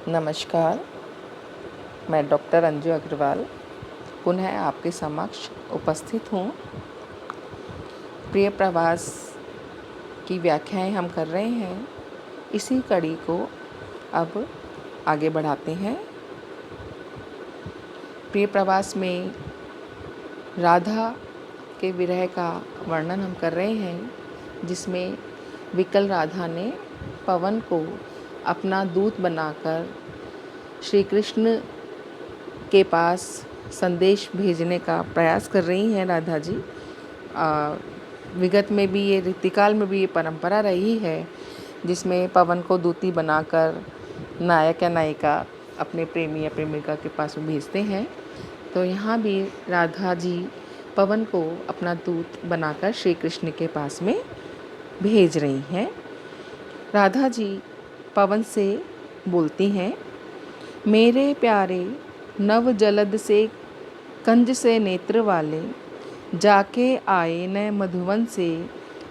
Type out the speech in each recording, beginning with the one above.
नमस्कार, मैं डॉक्टर अंजू अग्रवाल पुनः आपके समक्ष उपस्थित हूँ। प्रिय प्रवास की व्याख्याएं हम कर रहे हैं। इसी कड़ी को अब आगे बढ़ाते हैं। प्रिय प्रवास में राधा के विरह का वर्णन हम कर रहे हैं, जिसमें विकल राधा ने पवन को अपना दूत बनाकर श्री कृष्ण के पास संदेश भेजने का प्रयास कर रही हैं राधा जी। विगत में भी ये रीतिकाल में भी ये परंपरा रही है, जिसमें पवन को दूती बनाकर नायक या नायिका अपने प्रेमी या प्रेमिका के पास में भेजते हैं। तो यहाँ भी राधा जी पवन को अपना दूत बनाकर श्री कृष्ण के पास में भेज रही हैं। राधा जी पवन से बोलती हैं, मेरे प्यारे नव जलद से कंज से नेत्र वाले, जाके आए न मधुवन से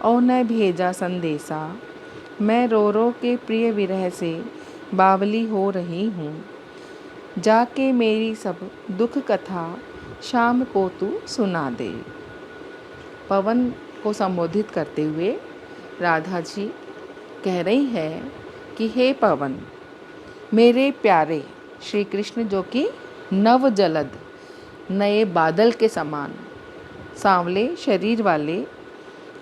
और न भेजा संदेशा। मैं रो रो के प्रिय विरह से बावली हो रही हूँ। जाके मेरी सब दुख कथा शाम को तू सुना दे। पवन को संबोधित करते हुए राधा जी कह रही है कि हे पवन, मेरे प्यारे श्री कृष्ण जो कि नव जलद नए बादल के समान सांवले शरीर वाले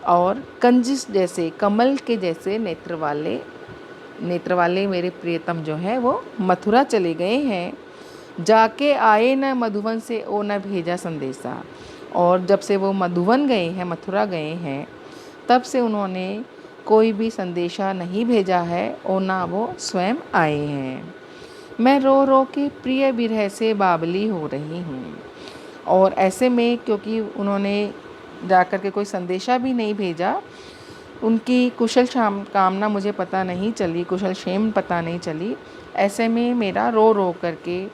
और कंजिस जैसे कमल के जैसे नेत्र वाले मेरे प्रियतम जो है वो मथुरा चले गए हैं। जाके आए न मधुवन से ओ न भेजा संदेशा। और जब से वो मधुवन गए हैं, मथुरा गए हैं, तब से उन्होंने कोई भी संदेशा नहीं भेजा है और ना वो स्वयं आए हैं। मैं रो रो के प्रिय विरह से बावली हो रही हूँ। और ऐसे में क्योंकि उन्होंने जाकर के कोई संदेशा भी नहीं भेजा, उनकी कुशल कामना मुझे पता नहीं चली, कुशल क्षेम पता नहीं चली। ऐसे में मेरा रो रो करके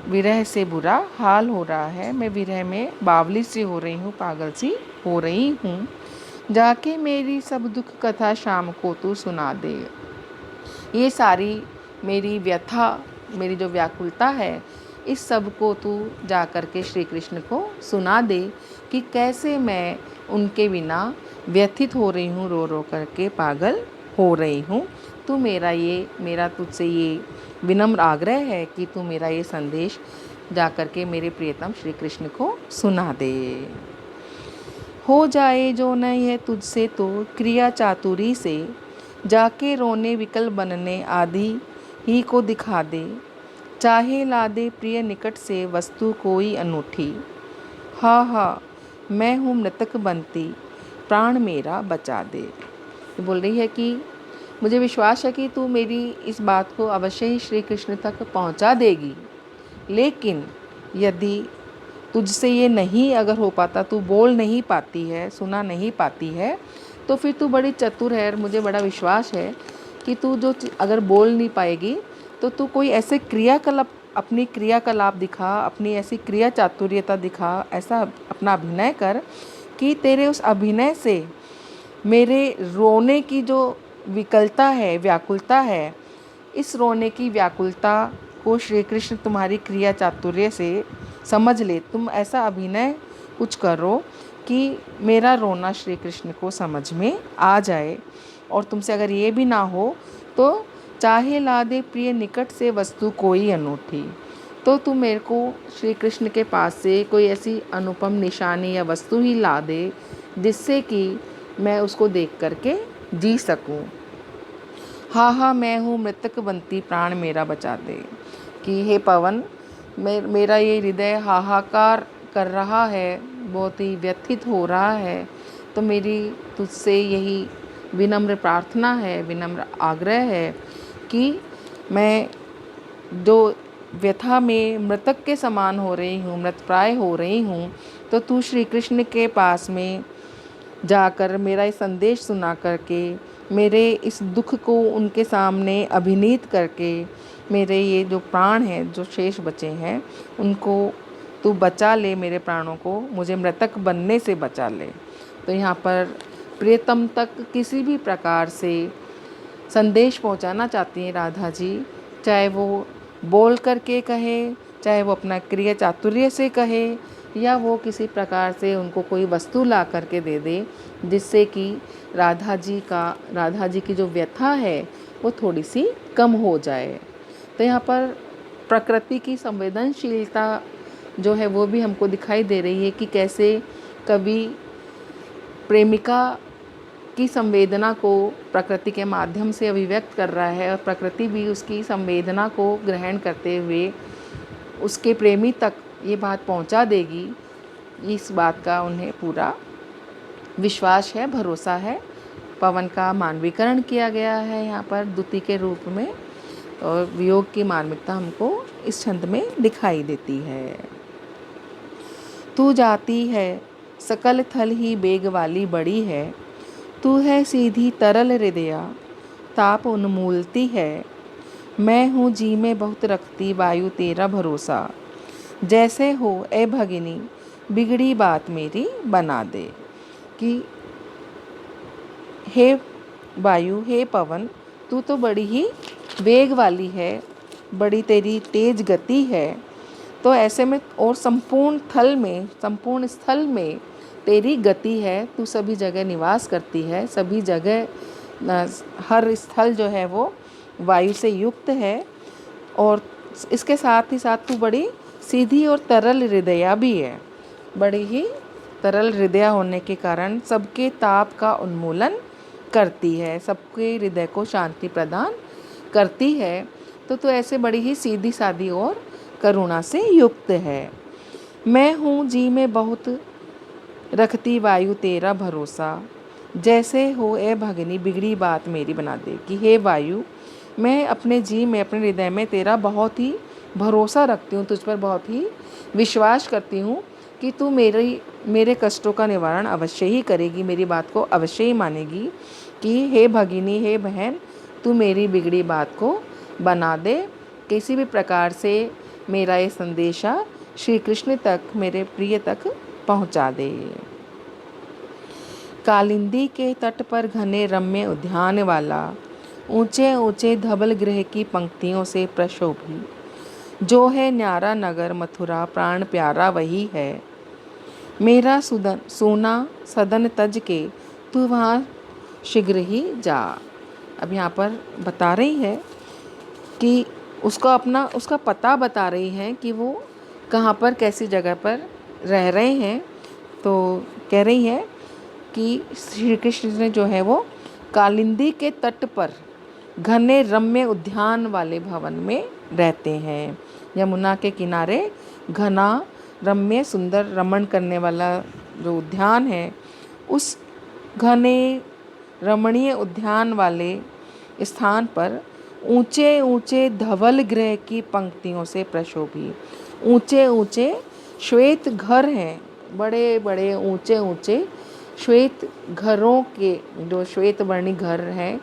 विरह से बुरा हाल हो रहा है। मैं विरह में बावली सी हो रही हूँ, पागल सी हो रही हूँ। जाके मेरी सब दुख कथा शाम को तू सुना दे। ये सारी मेरी व्यथा, मेरी जो व्याकुलता है, इस सब को तू जा कर के श्री कृष्ण को सुना दे कि कैसे मैं उनके बिना व्यथित हो रही हूँ, रो रो करके पागल हो रही हूँ। तू मेरा तुझसे ये विनम्र आग्रह है कि तू मेरा ये संदेश जा कर के मेरे प्रियतम श्री कृष्ण को सुना दे। हो जाए जो न यह तुझसे तो क्रिया चातुरी से, जाके रोने विकल बनने आदि ही को दिखा दे। चाहे ला दे प्रिय निकट से वस्तु कोई अनूठी। हा हा मैं हूँ मृतक बनती, प्राण मेरा बचा दे। ये बोल रही है कि मुझे विश्वास है कि तू मेरी इस बात को अवश्य ही श्री कृष्ण तक पहुँचा देगी, लेकिन यदि तुझसे ये नहीं अगर हो पाता, तू बोल नहीं पाती है, सुना नहीं पाती है, तो फिर तू बड़ी चतुर है। और मुझे बड़ा विश्वास है कि तू जो अगर बोल नहीं पाएगी तो तू कोई ऐसे अपनी क्रियाकलाप दिखा, अपनी ऐसी क्रिया चातुर्यता दिखा, ऐसा अपना अभिनय कर कि तेरे उस अभिनय से मेरे रोने की जो विकलता है, व्याकुलता है, इस रोने की व्याकुलता को श्री कृष्ण तुम्हारी क्रिया चातुर्य से समझ ले। तुम ऐसा अभिनय कुछ करो कि मेरा रोना श्री कृष्ण को समझ में आ जाए। और तुमसे अगर ये भी ना हो तो चाहे ला दे प्रिय निकट से वस्तु कोई अनूठी। तो तुम मेरे को श्री कृष्ण के पास से कोई ऐसी अनुपम निशानी या वस्तु ही ला दे, जिससे कि मैं उसको देख करके जी सकूं। हा मैं हूँ मृतक बनती, प्राण मेरा बचा दे। कि हे पवन, मेरा ये हृदय हाहाकार कर रहा है, बहुत ही व्यथित हो रहा है। तो मेरी तुझसे यही विनम्र प्रार्थना है, विनम्र आग्रह है कि मैं जो व्यथा में मृतक के समान हो रही हूँ, मृतप्राय हो रही हूँ, तो तू श्री कृष्ण के पास में जाकर मेरा ये संदेश सुना करके, मेरे इस दुख को उनके सामने अभिनीत करके, मेरे ये जो प्राण हैं जो शेष बचे हैं उनको तू बचा ले, मेरे प्राणों को मुझे मृतक बनने से बचा ले। तो यहाँ पर प्रियतम तक किसी भी प्रकार से संदेश पहुँचाना चाहती हैं राधा जी चाहे वो बोल करके कहे, चाहे वो अपना क्रिया चातुर्य से कहे, या वो किसी प्रकार से उनको कोई वस्तु ला करके दे दे, जिससे कि राधा जी की जो व्यथा है वो थोड़ी सी कम हो जाए। तो यहाँ पर प्रकृति की संवेदनशीलता जो है वो भी हमको दिखाई दे रही है कि कैसे कवि प्रेमिका की संवेदना को प्रकृति के माध्यम से अभिव्यक्त कर रहा है, और प्रकृति भी उसकी संवेदना को ग्रहण करते हुए उसके प्रेमी तक ये बात पहुंचा देगी। इस बात का उन्हें पूरा विश्वास है, भरोसा है। पवन का मानवीकरण किया गया है यहाँ पर द्युति के रूप में, और वियोग की मार्मिकता हमको इस छंद में दिखाई देती है। तू जाती है सकल थल ही बेग वाली बड़ी है, तू है सीधी तरल हृदया ताप उन्मूलती है। मैं हूँ जी में बहुत रखती वायु तेरा भरोसा, जैसे हो ए भगिनी बिगड़ी बात मेरी बना दे। कि हे वायु, हे पवन, तू तो बड़ी ही वेग वाली है, बड़ी तेरी तेज गति है, तो ऐसे में और संपूर्ण स्थल में तेरी गति है, तू सभी जगह निवास करती है, सभी जगह हर स्थल जो है वो वायु से युक्त है, और इसके साथ ही साथ तू बड़ी सीधी और तरल हृदया भी है। बड़ी ही तरल हृदय होने के कारण सबके ताप का उन्मूलन करती है, सबके हृदय को शांति प्रदान करती है। तो ऐसे बड़ी ही सीधी सादी और करुणा से युक्त है। मैं हूँ जी में बहुत रखती वायु तेरा भरोसा, जैसे हो ए भगनी बिगड़ी बात मेरी बना दे। कि हे वायु, मैं अपने जी में, अपने हृदय में तेरा बहुत ही भरोसा रखती हूँ, तुझ पर बहुत ही विश्वास करती हूँ कि तू मेरे कष्टों का निवारण अवश्य ही करेगी, मेरी बात को अवश्य ही मानेगी। कि हे भगिनी, हे बहन, तू मेरी बिगड़ी बात को बना दे, किसी भी प्रकार से मेरा ये संदेशा श्री कृष्ण तक, मेरे प्रिय तक पहुंचा दे। कालिंदी के तट पर घने रम्य उद्यान वाला, ऊंचे ऊंचे धवल गृह की पंक्तियों से प्रशोभित, जो है न्यारा नगर मथुरा प्राण प्यारा वही है। मेरा सोना सदन तज के तू वहाँ शीघ्र ही जा। अब यहाँ पर बता रही है कि उसका पता बता रही है कि वो कहाँ पर, कैसी जगह पर रह रहे हैं। तो कह रही है कि श्री कृष्ण ने जो है वो कालिंदी के तट पर घने रम्य उद्यान वाले भवन में रहते हैं। यमुना के किनारे घना रम्य सुंदर रमण करने वाला जो उद्यान है, उस घने रमणीय उद्यान वाले स्थान पर ऊंचे ऊंचे धवल गृह की पंक्तियों से प्रशोभित ऊंचे ऊंचे श्वेत घर हैं। बड़े बड़े ऊंचे ऊंचे श्वेत घरों के, जो श्वेत वर्णी घर हैं,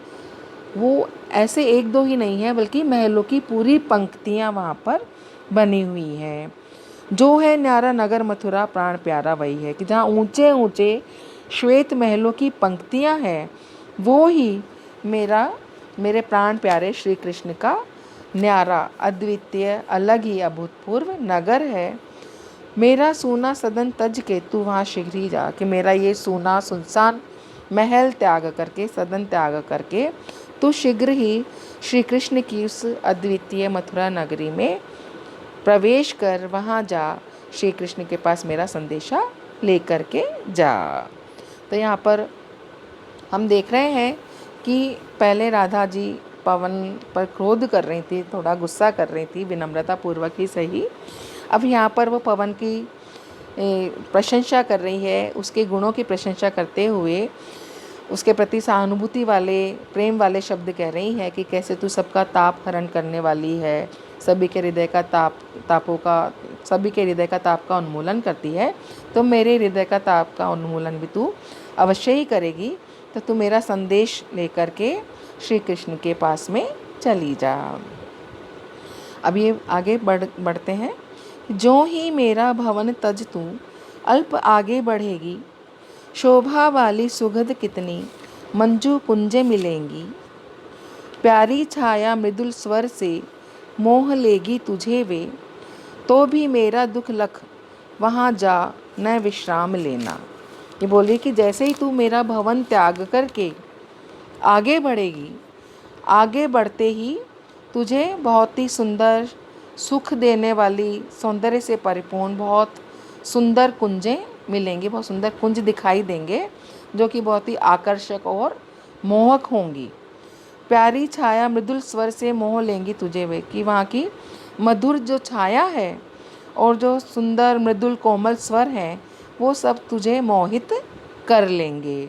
वो ऐसे एक दो ही नहीं है, बल्कि महलों की पूरी पंक्तियां वहाँ पर बनी हुई हैं। जो है न्यारा नगर मथुरा प्राण प्यारा वही है। कि जहाँ ऊंचे ऊंचे श्वेत महलों की पंक्तियां हैं, वो ही मेरे प्राण प्यारे श्री कृष्ण का न्यारा, अद्वितीय, अलग ही अभूतपूर्व नगर है। मेरा सूना सदन तज के तू वहाँ शीघ्र ही जा। कि मेरा ये सूना सुनसान महल त्याग करके, सदन त्याग करके तू शीघ्र ही श्री कृष्ण की उस अद्वितीय मथुरा नगरी में प्रवेश कर, वहाँ जा, श्री कृष्ण के पास मेरा संदेशा लेकर के जा। तो यहाँ पर हम देख रहे हैं कि पहले राधा जी पवन पर क्रोध कर रही थी, थोड़ा गुस्सा कर रही थी, विनम्रता पूर्वक ही सही। अब यहाँ पर वो पवन की प्रशंसा कर रही है, उसके गुणों की प्रशंसा करते हुए उसके प्रति सहानुभूति वाले, प्रेम वाले शब्द कह रही है कि कैसे तू सबका ताप हरण करने वाली है, सभी के हृदय का ताप का उन्मूलन करती है। तो मेरे हृदय का ताप का उन्मूलन भी तू अवश्य ही करेगी। तो तू मेरा संदेश लेकर के श्री कृष्ण के पास में चली जा। अब ये आगे बढ़ते हैं। जो ही मेरा भवन तज तू अल्प आगे बढ़ेगी, शोभा वाली सुगंध कितनी मंजू कुंजे मिलेंगी। प्यारी छाया मृदुल स्वर से मोह लेगी तुझे वे, तो भी मेरा दुख लख, वहाँ जा न विश्राम लेना। ये बोल रही कि जैसे ही तू मेरा भवन त्याग करके आगे बढ़ेगी, आगे बढ़ते ही तुझे बहुत ही सुंदर, सुख देने वाली, सौंदर्य से परिपूर्ण बहुत सुंदर कुंजें मिलेंगी, बहुत सुंदर कुंज दिखाई देंगे जो कि बहुत ही आकर्षक और मोहक होंगी। प्यारी छाया मृदुल स्वर से मोह लेंगी तुझे वे, कि वहाँ की मधुर जो छाया है और जो सुंदर मृदुल कोमल स्वर हैं वो सब तुझे मोहित कर लेंगे।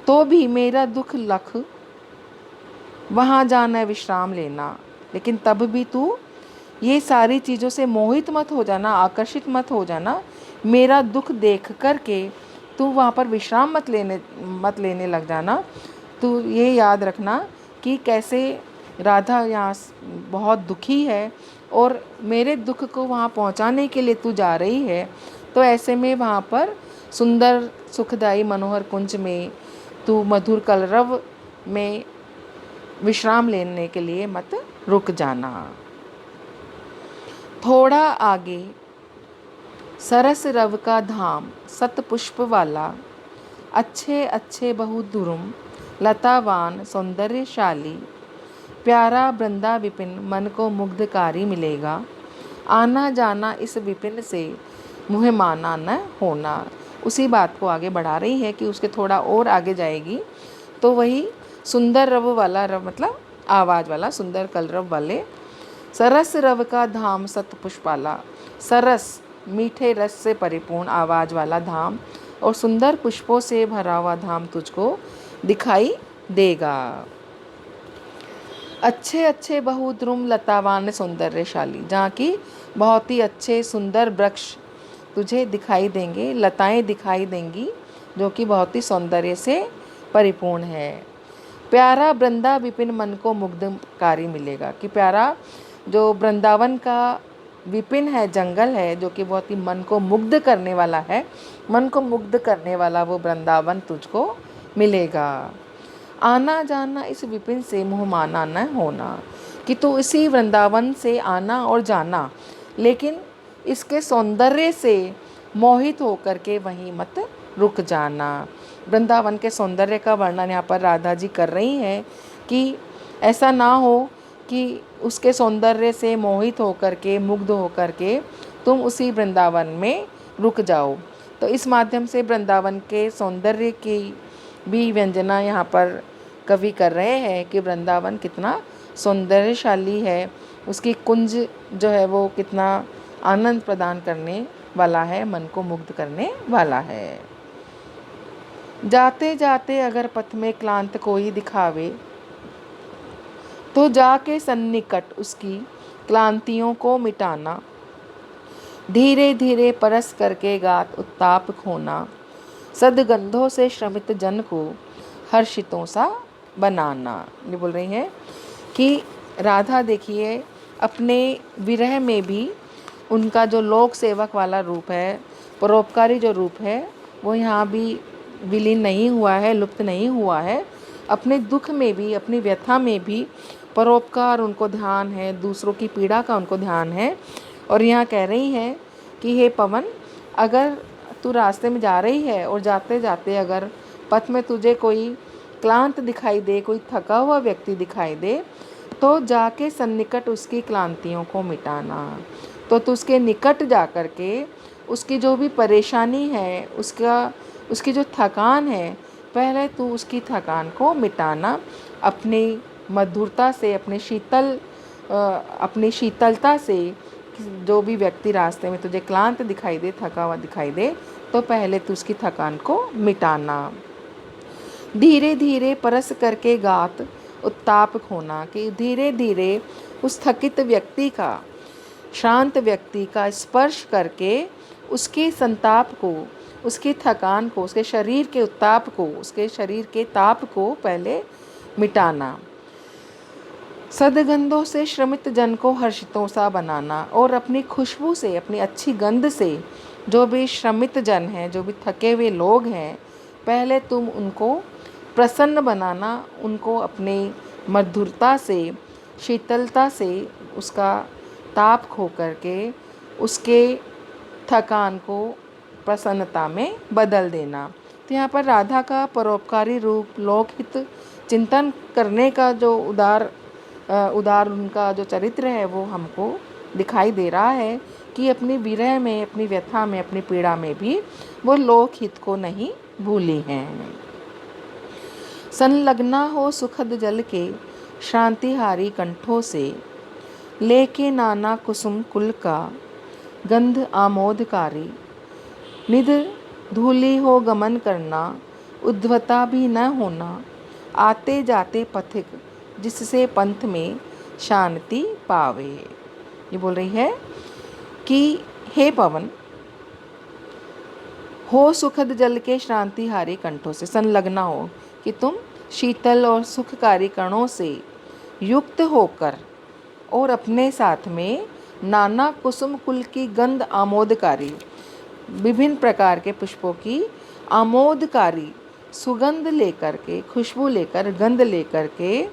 तो भी मेरा दुख लख, वहाँ जाना विश्राम लेना। लेकिन तब भी तू ये सारी चीज़ों से मोहित मत हो जाना, आकर्षित मत हो जाना। मेरा दुख देख कर के तू वहाँ पर विश्राम मत लेने लग जाना। तू ये याद रखना कि कैसे राधा यहाँ बहुत दुखी है और मेरे दुख को वहाँ पहुँचाने के लिए तू जा रही है। तो ऐसे में वहाँ पर सुंदर सुखदायी मनोहर कुंज में तू मधुर कलरव में विश्राम लेने के लिए मत रुक जाना। थोड़ा आगे सरस रव का धाम, सत पुष्प वाला, अच्छे अच्छे बहुदुरुम, लतावान सौंदर्यशाली, प्यारा वृंदा विपिन मन को मुग्धकारी मिलेगा। आना जाना इस विपिन से मुँह माना न होना। उसी बात को आगे बढ़ा रही है कि उसके थोड़ा और आगे जाएगी तो वही सुंदर रव वाला, रव मतलब आवाज़ वाला, सुंदर कलरव वाले, सरस रव का धाम सत पुष्पाला, सरस मीठे रस से परिपूर्ण आवाज़ वाला धाम और सुंदर पुष्पों से भरा हुआ धाम तुझको दिखाई देगा। अच्छे अच्छे बहुद्रुम लतावान सौंदर्यशाली, जहाँ की बहुत ही अच्छे सुंदर वृक्ष तुझे दिखाई देंगे, लताएं दिखाई देंगी जो कि बहुत ही सौंदर्य से परिपूर्ण है। प्यारा वृंदा विपिन मन को मुग्धकारी मिलेगा, कि प्यारा जो वृंदावन का विपिन है, जंगल है, जो कि बहुत ही मन को मुग्ध करने वाला है, मन को मुग्ध करने वाला वो वृंदावन तुझको मिलेगा। आना जाना इस विपिन से मुँह माना न होना, कि तू इसी वृंदावन से आना और जाना, लेकिन इसके सौंदर्य से मोहित होकर के वहीं मत रुक जाना। वृंदावन के सौंदर्य का वर्णन यहाँ पर राधा जी कर रही हैं कि ऐसा ना हो कि उसके सौंदर्य से मोहित होकर के, मुग्ध होकर के तुम उसी वृंदावन में रुक जाओ। तो इस माध्यम से वृंदावन के सौंदर्य की भी व्यंजना यहाँ पर कवि कर रहे हैं कि वृंदावन कितना सौंदर्यशाली है, उसकी कुंज जो है वो कितना आनंद प्रदान करने वाला है, मन को मुग्ध करने वाला है। जाते जाते अगर पथ में क्लांत कोई दिखावे, तो जाके सन्निकट उसकी क्लांतियों को मिटाना। धीरे धीरे परस करके गात उत्ताप खोना, सदगंधों से श्रमित जन को हर्षितों सा बनाना। ये बोल रही हैं कि राधा देखिए अपने विरह में भी उनका जो लोक सेवक वाला रूप है, परोपकारी जो रूप है, वो यहाँ भी विलीन नहीं हुआ है, लुप्त नहीं हुआ है। अपने दुख में भी, अपनी व्यथा में भी परोपकार उनको ध्यान है, दूसरों की पीड़ा का उनको ध्यान है। और यहाँ कह रही है कि हे पवन, अगर तू रास्ते में जा रही है और जाते जाते अगर पथ में तुझे कोई क्लांत दिखाई दे, कोई थका हुआ व्यक्ति दिखाई दे, तो जाके सन्निकट उसकी क्लांतियों को मिटाना। तो तू उसके निकट जा कर के उसकी जो भी परेशानी है, उसकी जो थकान है, पहले तू उसकी थकान को मिटाना। अपनी मधुरता से, अपनी शीतलता से जो भी व्यक्ति रास्ते में तुझे क्लांत दिखाई दे, थका हुआ दिखाई दे, तो पहले तू उसकी थकान को मिटाना। धीरे धीरे परस करके गात उत्ताप खोना, कि धीरे धीरे उस थकित व्यक्ति का, शांत व्यक्ति का स्पर्श करके उसके संताप को, उसकी थकान को, उसके शरीर के उत्ताप को, उसके शरीर के ताप को पहले मिटाना। सदगंधों से श्रमित जन को हर्षितों सा बनाना, और अपनी खुशबू से, अपनी अच्छी गंध से जो भी श्रमित जन हैं, जो भी थके हुए लोग हैं, पहले तुम उनको प्रसन्न बनाना, उनको अपनी मधुरता से, शीतलता से उसका ताप खो करके उसके थकान को प्रसन्नता में बदल देना। तो यहाँ पर राधा का परोपकारी रूप, लोकहित चिंतन करने का जो उदार उनका जो चरित्र है वो हमको दिखाई दे रहा है कि अपनी विरह में, अपनी व्यथा में, अपनी पीड़ा में भी वो लोकहित को नहीं भूली हैं। संलग्ना हो सुखद जल के शांतिहारी कंठों से, लेके नाना कुसुम कुल का गंध आमोदकारी। निध धूली हो गमन करना, उद्धवता भी न होना, आते जाते पथिक जिससे पंथ में शांति पावे। ये बोल रही है कि हे पवन, हो सुखद जल के श्रांतिहारी कंठों से, संलग्ना हो कि तुम शीतल और सुखकारी कणों से युक्त होकर और अपने साथ में नाना कुसुम कुल की गंध आमोदकारी, विभिन्न प्रकार के पुष्पों की आमोदकारी सुगंध लेकर के, खुशबू लेकर, गंध लेकर के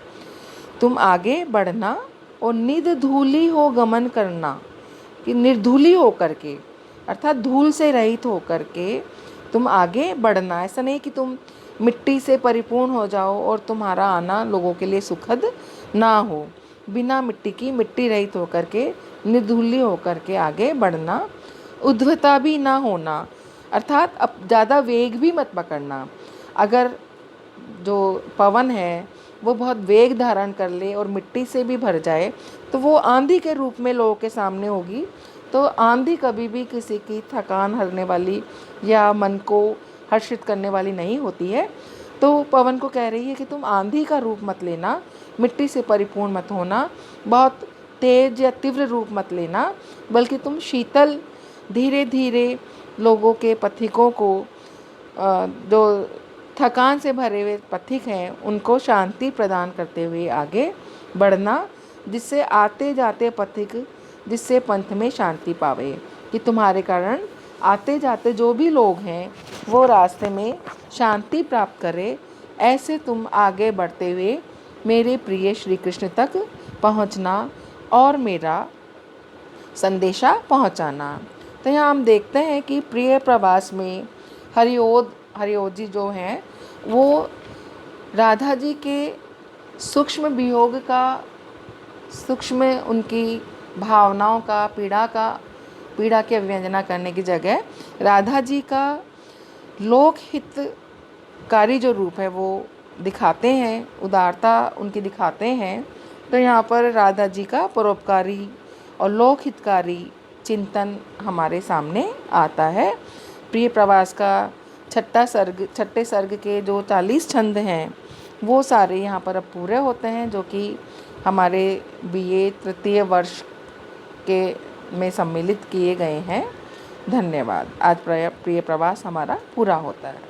तुम आगे बढ़ना। और निध धूली हो गमन करना कि निर्धूली होकर के, अर्थात धूल से रहित होकर के तुम आगे बढ़ना। ऐसा नहीं कि तुम मिट्टी से परिपूर्ण हो जाओ और तुम्हारा आना लोगों के लिए सुखद ना हो। बिना मिट्टी की, मिट्टी रहित होकर के, निर्धूली होकर के आगे बढ़ना। उद्धवता भी ना होना, अर्थात अब ज़्यादा वेग भी मत पकड़ना। अगर जो पवन है वो बहुत वेग धारण कर ले और मिट्टी से भी भर जाए तो वो आंधी के रूप में लोगों के सामने होगी। तो आंधी कभी भी किसी की थकान हरने वाली या मन को हर्षित करने वाली नहीं होती है। तो पवन को कह रही है कि तुम आंधी का रूप मत लेना, मिट्टी से परिपूर्ण मत होना, बहुत तेज या तीव्र रूप मत लेना, बल्कि तुम शीतल, धीरे धीरे लोगों के पथिकों को, जो थकान से भरे हुए पथिक हैं, उनको शांति प्रदान करते हुए आगे बढ़ना, जिससे आते जाते पथिक, जिससे पंथ में शांति पावे। कि तुम्हारे कारण आते जाते जो भी लोग हैं वो रास्ते में शांति प्राप्त करें। ऐसे तुम आगे बढ़ते हुए मेरे प्रिय श्री कृष्ण तक पहुंचना और मेरा संदेशा पहुंचाना। तो यहाँ हम देखते हैं कि प्रिय प्रवास में हरिओद जी जो हैं वो राधा जी के सूक्ष्म वियोग का, सूक्ष्म उनकी भावनाओं का, पीड़ा की अभिव्यंजना करने की जगह राधा जी का लोकहितकारी जो रूप है वो दिखाते हैं, उदारता उनकी दिखाते हैं। तो यहाँ पर राधा जी का परोपकारी और लोकहितकारी चिंतन हमारे सामने आता है। प्रिय प्रवास का छठे सर्ग के जो 40 छंद हैं वो सारे यहाँ पर अब पूरे होते हैं, जो कि हमारे BA तृतीय वर्ष के में सम्मिलित किए गए हैं। धन्यवाद। आज प्रिय प्रवास हमारा पूरा होता है।